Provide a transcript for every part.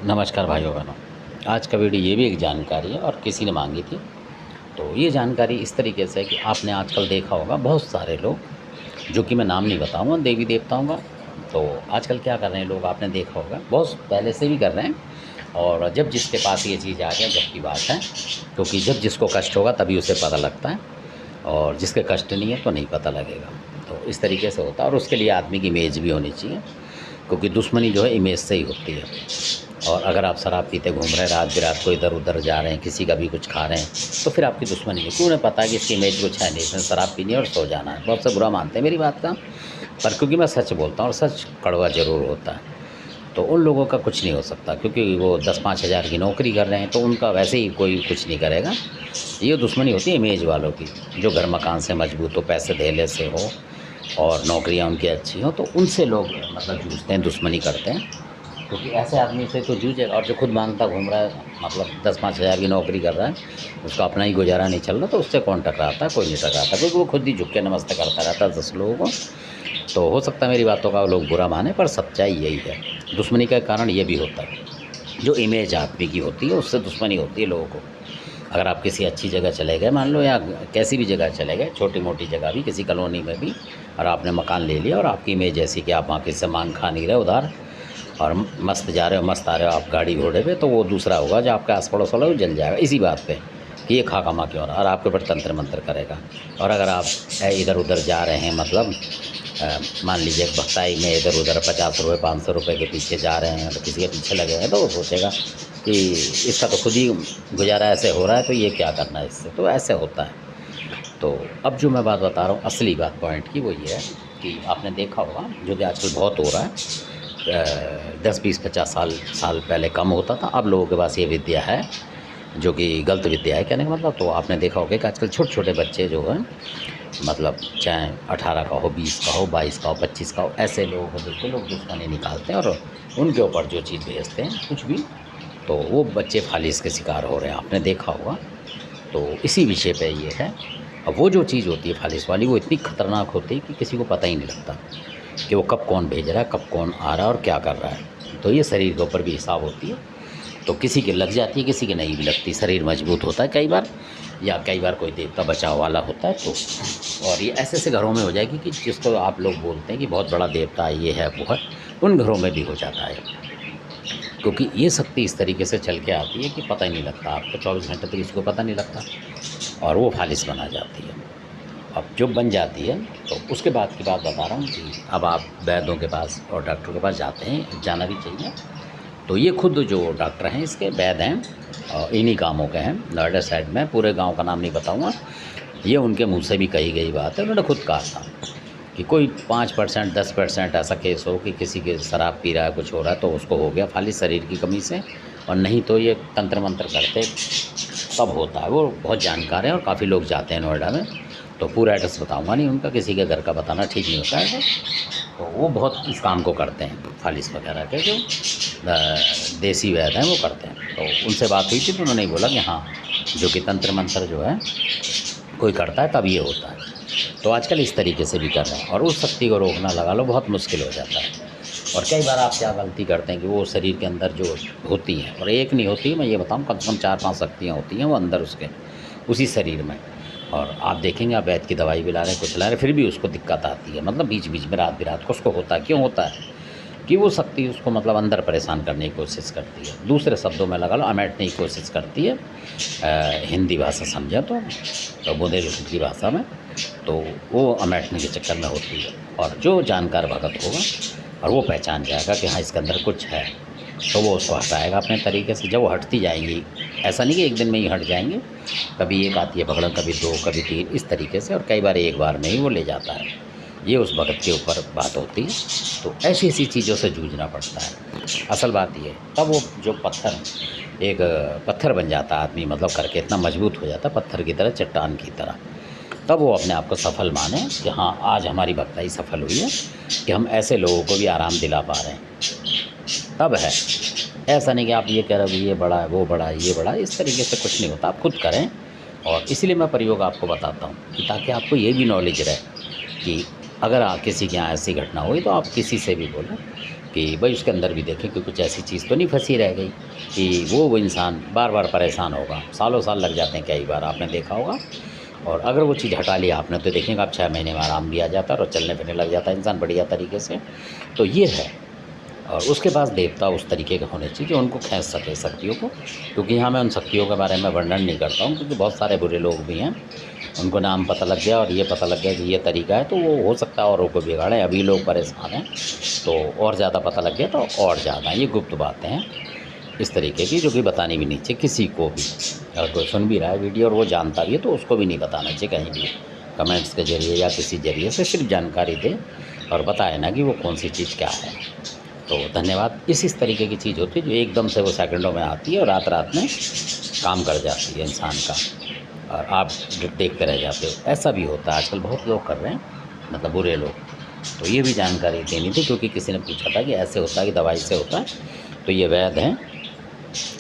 नमस्कार भाइयों बहनों। आज का वीडियो ये भी एक जानकारी है और किसी ने मांगी थी। तो ये जानकारी इस तरीके से है कि आपने आजकल देखा होगा बहुत सारे लोग, जो कि मैं नाम नहीं बताऊंगा, देवी देवताओं का। तो आजकल क्या कर रहे हैं लोग, आपने देखा होगा, बहुत पहले से भी कर रहे हैं। और जब जिसके पास ये चीज़ आ जाए जब की बात है, क्योंकि जब जिसको कष्ट होगा तभी उसे पता लगता है, और जिसके कष्ट नहीं है तो नहीं पता लगेगा। तो इस तरीके से होता है, और उसके लिए आदमी की इमेज भी होनी चाहिए, क्योंकि दुश्मनी जो है इमेज से ही होती है। और अगर आप शराब पीते घूम रहे हैं, रात बिरात को इधर उधर जा रहे हैं, किसी का भी कुछ खा रहे हैं, तो फिर आपकी दुश्मनी है। क्यों? उन्हें पता है कि इसकी इमेज कुछ है नहीं, इसने शराब पीनी है और सो जाना है। बहुत से बुरा मानते हैं मेरी बात का, पर क्योंकि मैं सच बोलता हूँ और सच कड़वा ज़रूर होता है, तो उन लोगों का कुछ नहीं हो सकता, क्योंकि वो 10-5 हज़ार की नौकरी कर रहे हैं, तो उनका वैसे ही कोई कुछ नहीं करेगा। ये दुश्मनी होती है इमेज वालों की, जो घर मकान से मजबूत हो, पैसे धेले से हो और नौकरियाँ उनकी अच्छी हो, तो उनसे लोग मतलब जूझते हैं, दुश्मनी करते हैं। क्योंकि ऐसे आदमी से तो जूझेगा, और जो खुद मांगता घूम रहा है, मतलब 10-5 हज़ार की नौकरी कर रहा है, उसका अपना ही गुजारा नहीं चल रहा, तो उससे कौन टकराता है? कोई नहीं टकराता, क्योंकि वो खुद ही झुक के नमस्ते करता रहता है 10 लोगों को। तो हो सकता है मेरी बातों का लोग बुरा माने, पर सच्चाई यही है। दुश्मनी का कारण ये भी होता है, जो इमेज आदमी की होती है उससे दुश्मनी होती है लोगों को। अगर आप किसी अच्छी जगह चले गए, मान लो, या कैसी भी जगह चले गए, छोटी मोटी जगह भी, किसी कॉलोनी में भी, और आपने मकान ले लिया, और आपकी इमेज ऐसी कि आप वहाँ किसी से मांग खा नहीं रहे उधार, और मस्त जा रहे हो, मस्त आ रहे हो आप गाड़ी घोड़े पे, तो वो दूसरा होगा जो आपका आस पड़ोस वाला, वो जल जाएगा इसी बात पे कि ये खा कमा क्यों रहा, और आपके ऊपर तंत्र मंत्र करेगा। और अगर आप इधर उधर जा रहे हैं, मतलब मान लीजिए भक्ताई में इधर उधर 50 रुपये 500 रुपये के पीछे जा रहे हैं, तो किसी के पीछे लगे हैं, तो वो सोचेगा कि इसका तो खुद ही गुजारा ऐसे हो रहा है, तो ये क्या करना है इससे, तो ऐसे होता है। तो अब जो मैं बात बता रहा हूँ, असली बात पॉइंट की, वो ये है कि आपने देखा होगा, जो कि आजकल बहुत हो रहा है, 10-20-50 साल पहले कम होता था, अब लोगों के पास ये विद्या है, जो कि गलत विद्या है कहने का मतलब। तो आपने देखा होगा कि आजकल छोटे छोटे बच्चे जो हैं, मतलब चाहे 18 का हो, 20 का हो, 22 का हो, 25 का हो, ऐसे लोगों को देख के लोग दुश्मनी निकालते हैं, और उनके ऊपर जो चीज़ भेजते हैं कुछ भी, तो वो बच्चे फालिस के शिकार हो रहे हैं, आपने देखा होगा। तो इसी विषय पे ये है। अब वो जो चीज़ होती है फालिस वाली, वो इतनी ख़तरनाक होती है कि किसी को पता ही नहीं लगता कि वो कब कौन भेज रहा है, कब कौन आ रहा है और क्या कर रहा है। तो ये शरीर के ऊपर भी हिसाब होती है, तो किसी के लग जाती है, किसी के नहीं भी लगती। शरीर मजबूत होता है कई बार, या कई बार कोई देवता बचाव वाला होता है, तो और ये ऐसे ऐसे घरों में हो जाएगी कि जिसको आप लोग बोलते हैं कि बहुत बड़ा देवता ये है वो है, उन घरों में भी हो जाता है। क्योंकि ये शक्ति इस तरीके से चल के आती है कि पता ही नहीं लगता आपको, 24 घंटे तक इसको पता नहीं लगता, और वो फालिस बना जाती है। अब जो बन जाती है, तो उसके बाद की बात बता रहा हूँ कि अब आप वैद्यों के पास और डॉक्टर के पास जाते हैं, जाना भी चाहिए। तो ये खुद जो डॉक्टर हैं, इसके वैद्य हैं, और इन्हीं गाँवों के हैं, नोएडा साइड में, पूरे गांव का नाम नहीं बताऊंगा। ये उनके मुंह से भी कही गई बात है, उन्होंने खुद कहा था कि कोई 5% 10% ऐसा केस हो कि किसी के शराब पी रहा है, कुछ हो रहा है, तो उसको हो गया खाली शरीर की कमी से, और नहीं तो ये तंत्र मंत्र करते तब होता है। वो बहुत जानकार हैं और काफ़ी लोग जाते हैं नोएडा में। तो पूरा एड्रेस बताऊंगा नहीं उनका, किसी के घर का बताना ठीक नहीं होता है। तो वो बहुत इस काम को करते हैं, फालिस वगैरह के जो देसी वैद्य हैं वो करते हैं। तो उनसे बात हुई थी, तो उन्होंने बोला कि हाँ, जो कि तंत्र मंत्र जो है कोई करता है तब ये होता है। तो आजकल इस तरीके से भी कर रहे हैं, और उस शक्ति को रोकना लगा लो बहुत मुश्किल हो जाता है। और कई बार आप क्या गलती करते हैं कि वो शरीर के अंदर जो होती हैं, और एक नहीं होती, मैं ये बताऊँ, कम से कम 4-5 शक्तियाँ होती हैं वो अंदर उसके उसी शरीर में। और आप देखेंगे, आप वैद्य की दवाई भी ला रहे हैं, कुछ ला रहे हैं, फिर भी उसको दिक्कत आती है, मतलब बीच बीच में रात बिरात को उसको होता है। क्यों होता है? कि वो शक्ति उसको मतलब अंदर परेशान करने की कोशिश करती है। दूसरे शब्दों में लगा लो, अमेटने की कोशिश करती है, हिंदी भाषा समझा तो बुंदेलखंड की भाषा में, तो वो अमेटने के चक्कर में होती है। और जो जानकार भगत होगा और वो पहचान जाएगा कि हाँ इसके अंदर कुछ है, तो वो उसको हटाएगा अपने तरीके से। जब वो हटती जाएंगी, ऐसा नहीं कि एक दिन में ही हट जाएंगे, कभी एक आती है पकड़न, कभी 2, कभी 3, इस तरीके से, और कई बार एक बार में ही वो ले जाता है। ये उस भगत के ऊपर बात होती है। तो ऐसी ऐसी चीज़ों से जूझना पड़ता है। असल बात ये, तब वो जो पत्थर, एक पत्थर बन जाता है आदमी, मतलब करके इतना मजबूत हो जाता है पत्थर की तरह, चट्टान की तरह। तब वो अपने आप को सफल माने कि हाँ आज हमारी भक्ताई सफल हुई है, कि हम ऐसे लोगों को भी आराम दिला पा रहे हैं। तब है, ऐसा नहीं कि आप ये कह रहे हो ये बड़ा है, वो बड़ा है, ये बड़ा है, इस तरीके से कुछ नहीं होता। आप खुद करें, और इसीलिए मैं प्रयोग आपको बताता हूँ कि ताकि आपको ये भी नॉलेज रहे कि अगर किसी के यहाँ ऐसी घटना हुई तो आप किसी से भी बोलें कि भाई उसके अंदर भी देखें कि कुछ ऐसी चीज़ तो नहीं फंसी रह गई कि वो इंसान बार बार परेशान होगा। सालों साल लग जाते हैं कई बार, आपने देखा होगा। और अगर वो चीज़ हटा लिया आपने तो देखेंगे आप 6 महीने में आराम भी आ जाता है और चलने फिरने लग जाता है इंसान बढ़िया तरीके से। तो ये है। और उसके पास देवता उस तरीके के होने चाहिए जो उनको खींच सके शक्तियों को, क्योंकि यहाँ मैं उन शक्तियों के बारे में वर्णन नहीं करता हूँ, क्योंकि बहुत सारे बुरे लोग भी हैं, उनको नाम पता लग गया और ये पता लग गया कि ये तरीका है तो वो हो सकता है औरों को बिगाड़े। अभी लोग परेशान हैं तो और ज़्यादा पता लग गया तो और ज़्यादा। ये गुप्त बातें हैं इस तरीके की जो कि बतानी भी नहीं चाहिए किसी को भी। अगर कोई सुन भी रहा है वीडियो और वो जानता भी है तो उसको भी नहीं बताना चाहिए कहीं भी, कमेंट्स के ज़रिए या किसी ज़रिए से। सिर्फ जानकारी दे और बताए ना कि वो कौन सी चीज़ क्या है। तो धन्यवाद। इस तरीके की चीज़ होती है जो एकदम से वो सेकंडों में आती है और रात रात में काम कर जाती है इंसान का, और आप देखते रह जाते हो। ऐसा भी होता है आजकल, बहुत लोग कर रहे हैं, मतलब बुरे लोग। तो ये भी जानकारी देनी थी, क्योंकि किसी ने पूछा था कि ऐसे होता है कि दवाई से होता है, तो ये वैद्य हैं,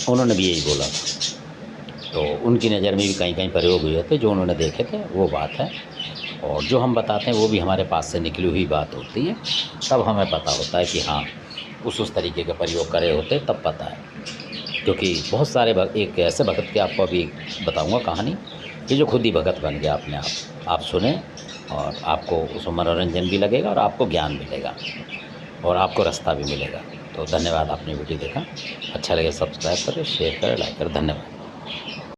उन्होंने भी यही बोला था। तो उनकी नज़र में भी कहीं कहीं प्रयोग हुए थे, जो उन्होंने देखे थे वो बात है। और जो हम बताते हैं वो भी हमारे पास से निकली हुई बात होती है, तब हमें पता होता है कि हाँ उस तरीके का प्रयोग करे होते, तब पता है। क्योंकि बहुत सारे एक ऐसे भगत की आपको अभी बताऊंगा कहानी कि जो खुद ही भगत बन गया अपने आप सुने और आपको उसमें मनोरंजन भी लगेगा और आपको ज्ञान मिलेगा और आपको रास्ता भी मिलेगा। तो धन्यवाद, आपने वीडियो देखा। अच्छा लगे सब्सक्राइब करें, शेयर करें, लाइक करें। धन्यवाद।